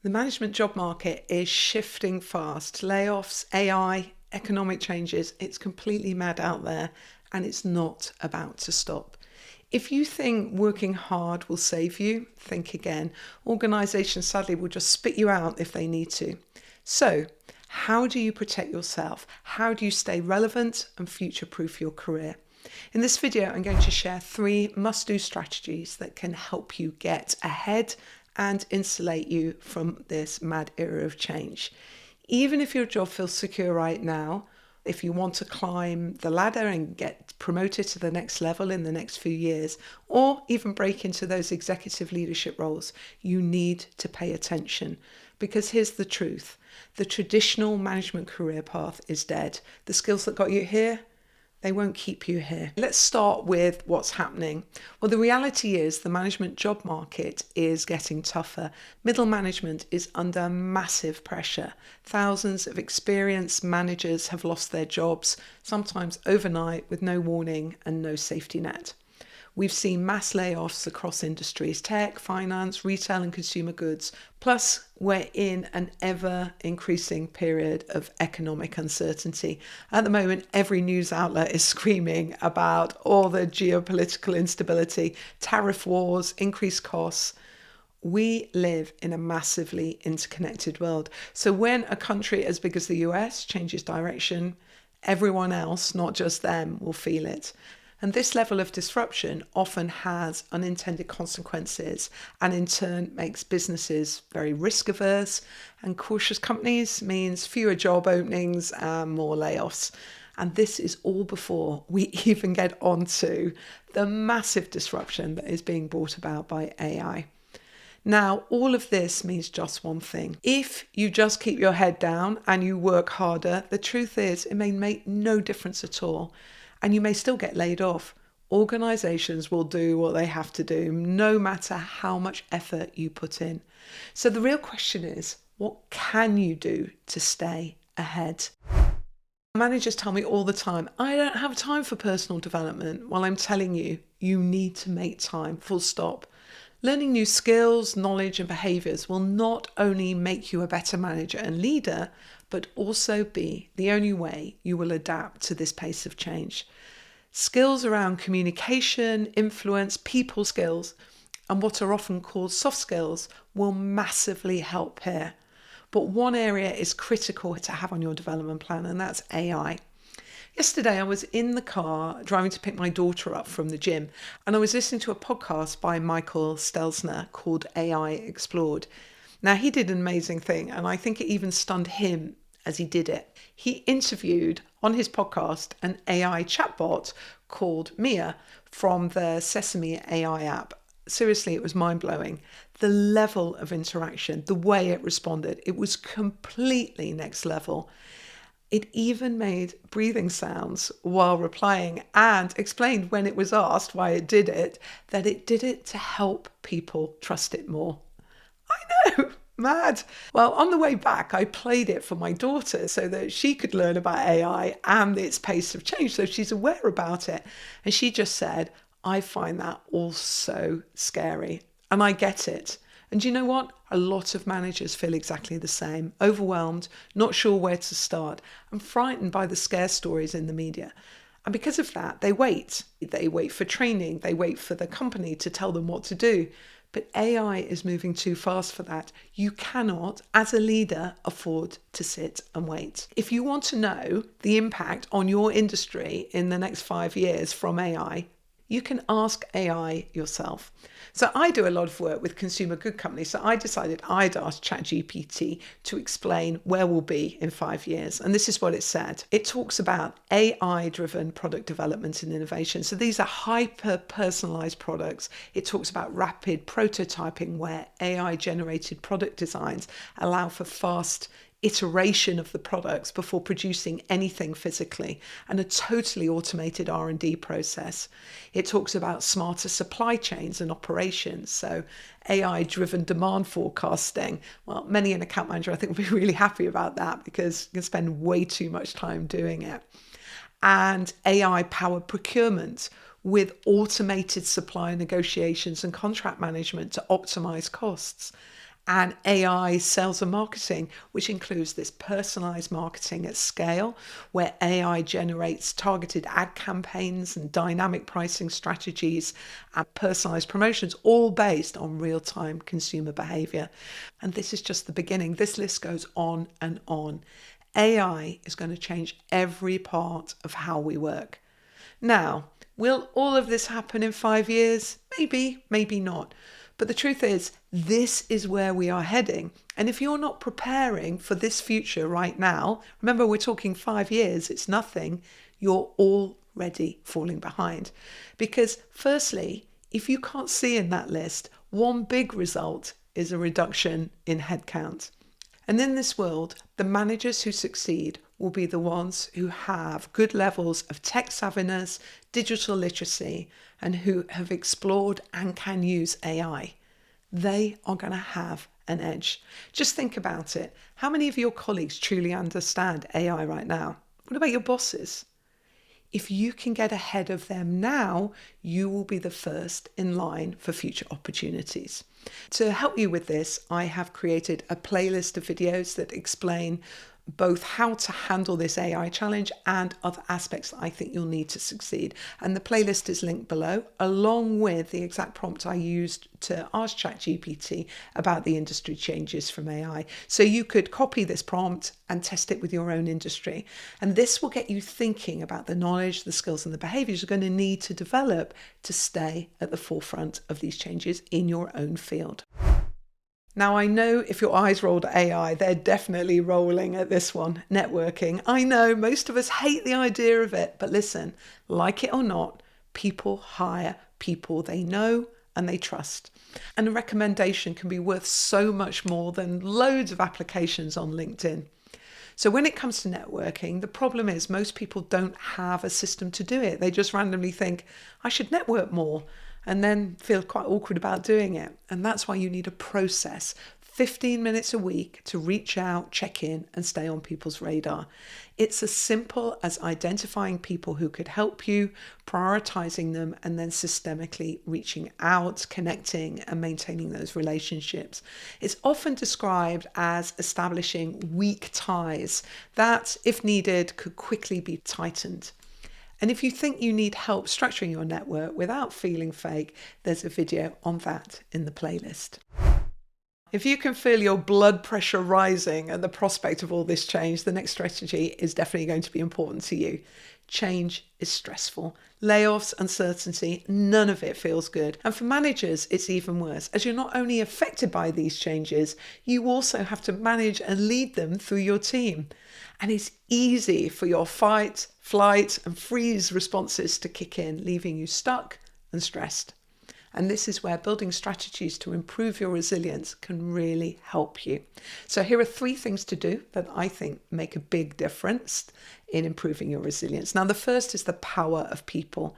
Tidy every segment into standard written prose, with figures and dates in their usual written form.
The management job market is shifting fast. Layoffs, AI, economic changes, it's completely mad out there and it's not about to stop. If you think working hard will save you, think again. Organisations sadly will just spit you out if they need to. So, how do you protect yourself? How do you stay relevant and future-proof your career? In this video, I'm going to share 3 must-do strategies that can help you get ahead and insulate you from this mad era of change. Even if your job feels secure right now, if you want to climb the ladder and get promoted to the next level in the next few years, or even break into those executive leadership roles, you need to pay attention. Because here's the truth. The traditional management career path is dead. The skills that got you here, they won't keep you here. Let's start with what's happening. Well, the reality is the management job market is getting tougher. Middle management is under massive pressure. Thousands of experienced managers have lost their jobs, sometimes overnight with no warning and no safety net. We've seen mass layoffs across industries, tech, finance, retail and consumer goods. Plus, we're in an ever increasing period of economic uncertainty. At the moment, every news outlet is screaming about all the geopolitical instability, tariff wars, increased costs. We live in a massively interconnected world. So when a country as big as the US changes direction, everyone else, not just them, will feel it. And this level of disruption often has unintended consequences and in turn makes businesses very risk averse, and cautious companies means fewer job openings and more layoffs. And this is all before we even get onto the massive disruption that is being brought about by AI. Now, all of this means just one thing. If you just keep your head down and you work harder, the truth is it may make no difference at all. And you may still get laid off. Organisations will do what they have to do, no matter how much effort you put in. So the real question is, what can you do to stay ahead? Managers tell me all the time, I don't have time for personal development. Well, I'm telling you, you need to make time, full stop. Learning new skills, knowledge and behaviours will not only make you a better manager and leader, but also be the only way you will adapt to this pace of change. Skills around communication, influence, people skills, and what are often called soft skills will massively help here. But one area is critical to have on your development plan, and that's AI. Yesterday, I was in the car driving to pick my daughter up from the gym, and I was listening to a podcast by Michael Stelzner called AI Explored. Now, he did an amazing thing, and I think it even stunned him as he did it. He interviewed on his podcast an AI chatbot called Mia from the Sesame AI app. Seriously, it was mind-blowing. The level of interaction, the way it responded, it was completely next level. It even made breathing sounds while replying and explained when it was asked why it did it, that it did it to help people trust it more. I know, mad. Well, on the way back, I played it for my daughter so that she could learn about AI and its pace of change, so she's aware about it. And she just said, I find that all so scary. And I get it. And you know what? A lot of managers feel exactly the same, overwhelmed, not sure where to start, and frightened by the scare stories in the media. And because of that, they wait. They wait for training. They wait for the company to tell them what to do. But AI is moving too fast for that. You cannot, as a leader, afford to sit and wait. If you want to know the impact on your industry in the next 5 years from AI, you can ask AI yourself. So I do a lot of work with consumer good companies. So I decided I'd ask ChatGPT to explain where we'll be in 5 years. And this is what it said. It talks about AI-driven product development and innovation. So these are hyper-personalized products. It talks about rapid prototyping where AI-generated product designs allow for fast iteration of the products before producing anything physically, and a totally automated R&D process. It talks about smarter supply chains and operations, so AI-driven demand forecasting. Well, many an account manager I think will be really happy about that because you can spend way too much time doing it. And AI-powered procurement with automated supplier negotiations and contract management to optimize costs. and AI sales and marketing, which includes this personalized marketing at scale, where AI generates targeted ad campaigns and dynamic pricing strategies and personalized promotions, all based on real-time consumer behavior. And this is just the beginning. This list goes on and on. AI is going to change every part of how we work. Now, will all of this happen in 5 years? Maybe, maybe not. But the truth is, this is where we are heading. And if you're not preparing for this future right now, remember we're talking 5 years, it's nothing, you're already falling behind. Because firstly, if you can't see in that list, one big result is a reduction in headcount. And in this world, the managers who succeed will be the ones who have good levels of tech savviness, digital literacy, and who have explored and can use AI. They are going to have an edge. Just think about it. How many of your colleagues truly understand AI right now? What about your bosses? If you can get ahead of them now, you will be the first in line for future opportunities. To help you with this, I have created a playlist of videos that explain both how to handle this AI challenge and other aspects that I think you'll need to succeed. And the playlist is linked below, along with the exact prompt I used to ask ChatGPT about the industry changes from AI. So you could copy this prompt and test it with your own industry. And this will get you thinking about the knowledge, the skills, and the behaviors you're going to need to develop to stay at the forefront of these changes in your own field. Now, I know if your eyes rolled at AI, they're definitely rolling at this one, networking. I know most of us hate the idea of it, but listen, like it or not, people hire people they know and they trust. And a recommendation can be worth so much more than loads of applications on LinkedIn. So when it comes to networking, the problem is most people don't have a system to do it. They just randomly think, I should network more, and then feel quite awkward about doing it. And that's why you need a process, 15 minutes a week to reach out, check in, and stay on people's radar. It's as simple as identifying people who could help you, prioritizing them, and then systemically reaching out, connecting, and maintaining those relationships. It's often described as establishing weak ties that, if needed, could quickly be tightened. And if you think you need help structuring your network without feeling fake, there's a video on that in the playlist. If you can feel your blood pressure rising at the prospect of all this change, the next strategy is definitely going to be important to you. Change is stressful. Layoffs, uncertainty, none of it feels good. And for managers, it's even worse, as you're not only affected by these changes, you also have to manage and lead them through your team. And it's easy for your fight, flight, and freeze responses to kick in, leaving you stuck and stressed. And this is where building strategies to improve your resilience can really help you. So here are 3 things to do that I think make a big difference in improving your resilience. Now, the first is the power of people.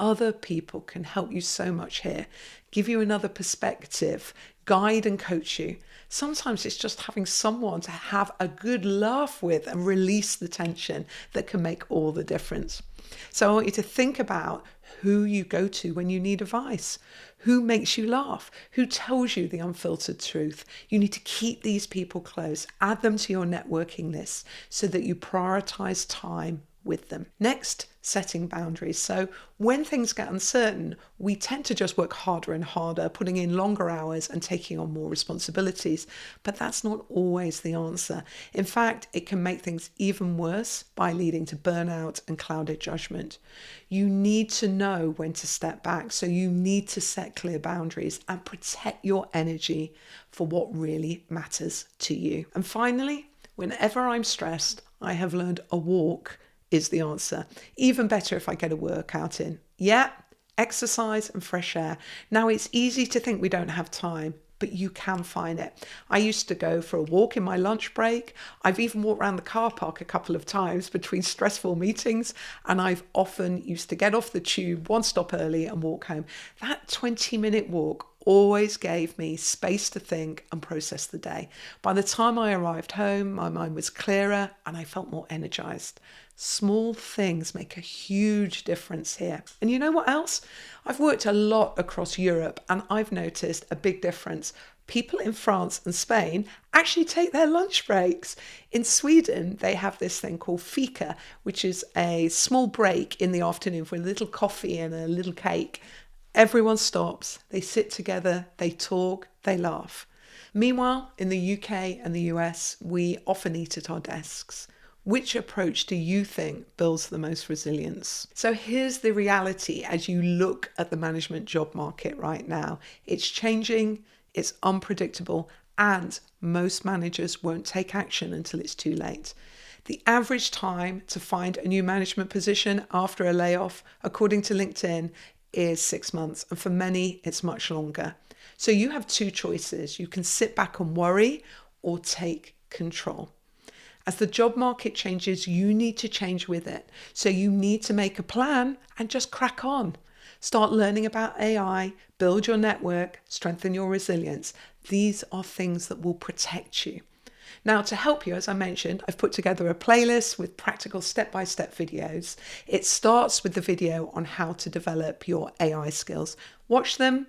Other people can help you so much here, give you another perspective, guide and coach you. Sometimes it's just having someone to have a good laugh with and release the tension that can make all the difference. So I want you to think about who you go to when you need advice, who makes you laugh, who tells you the unfiltered truth. You need to keep these people close, add them to your networking list so that you prioritize time with them. Next, setting boundaries. So when things get uncertain, we tend to just work harder and harder, putting in longer hours and taking on more responsibilities. But that's not always the answer. In fact, it can make things even worse by leading to burnout and clouded judgment. You need to know when to step back. So you need to set clear boundaries and protect your energy for what really matters to you. And finally, whenever I'm stressed, I have learned a walk is the answer. Even better if I get a workout in. Yeah, exercise and fresh air. Now, it's easy to think we don't have time, but you can find it. I used to go for a walk in my lunch break. I've even walked around the car park a couple of times between stressful meetings, and I've often used to get off the tube one stop early and walk home. That 20-minute walk always gave me space to think and process the day. By the time I arrived home, my mind was clearer and I felt more energized. Small things make a huge difference here. And you know what else? I've worked a lot across Europe and I've noticed a big difference. People in France and Spain actually take their lunch breaks. In Sweden, they have this thing called fika, which is a small break in the afternoon for a little coffee and a little cake. Everyone stops, they sit together, they talk, they laugh. Meanwhile, in the UK and the US, we often eat at our desks. Which approach do you think builds the most resilience? So here's the reality as you look at the management job market right now. It's changing, it's unpredictable, and most managers won't take action until it's too late. The average time to find a new management position after a layoff, according to LinkedIn, is 6 months, and for many, it's much longer. So you have two choices. You can sit back and worry or take control. As the job market changes, you need to change with it. So you need to make a plan and just crack on. Start learning about AI, build your network, strengthen your resilience. These are things that will protect you. Now, to help you, as I mentioned, I've put together a playlist with practical step-by-step videos. It starts with the video on how to develop your AI skills. Watch them,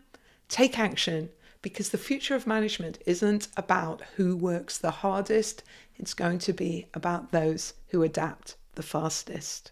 take action, because the future of management isn't about who works the hardest. It's going to be about those who adapt the fastest.